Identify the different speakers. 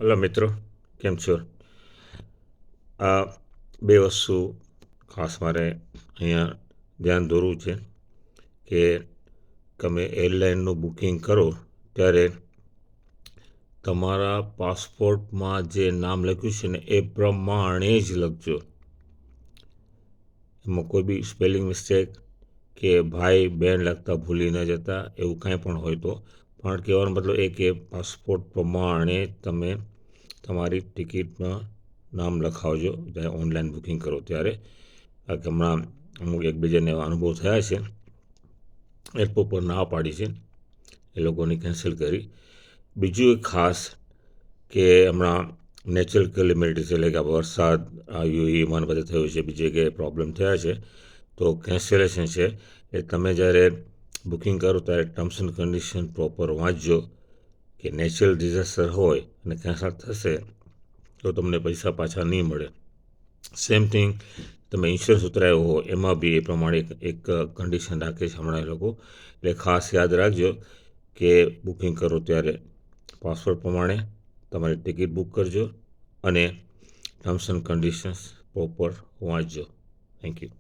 Speaker 1: Hello મિત્રો, કેમ છો? આ બે વસ્તુ ખાસ મારે અહીંયા ધ્યાન દોરવું છે કે તમે એરલાઇનનું બુકિંગ કરો ત્યારે તમારા પાસપોર્ટમાં જે નામ લખ્યું છે ને એ પ્રમાણે જ લખજો. એમાં કોઈ બી સ્પેલિંગ મિસ્ટેક કે ભાઈ બહેન લખતા ભૂલી ન જતા એવું કાંઈ પણ હોય તો પણ કહેવાનો મતલબ એ કે પાસપોર્ટ પ્રમાણે તમે તમારી ટિકિટમાં નામ લખાવજો જ્યારે ઓનલાઈન બુકિંગ કરો ત્યારે. આ કે હમણાં અમુક એકબીજાને એવા અનુભવ થયા છે, એરપોર્ટ પર ના પાડી છે, એ લોકોની કેન્સલ કરી. બીજું એક ખાસ કે હમણાં નેચરલ કેલેમિટીઝ એટલે કે વરસાદ યુએઈમાં બધે થયું છે, બીજી જગ્યાએ પ્રોબ્લેમ થયા છે, તો કેન્સલેશન છે એ તમે જ્યારે બુકિંગ કરો ત્યારે ટર્મ્સ એન્ડ કન્ડિશન પ્રોપર વાંચજો કે નેચરલ ડિઝાસ્ટર હોય અને કેન્સલ થશે તો તમને પૈસા પાછા નહીં મળે. સેમ થિંગ તમે ઇન્સ્યોરન્સ ઉતરાવ્યો હોય એમાં બી એ પ્રમાણે એક કન્ડિશન રાખે છે હમણાં એ લોકો. એટલે ખાસ યાદ રાખજો કે બુકિંગ કરો ત્યારે પાસપોર્ટ પ્રમાણે તમારી ટિકિટ બુક કરજો અને ટર્મ્સ એન્ડ કન્ડિશન્સ પ્રોપર વાંચજો. Thank you.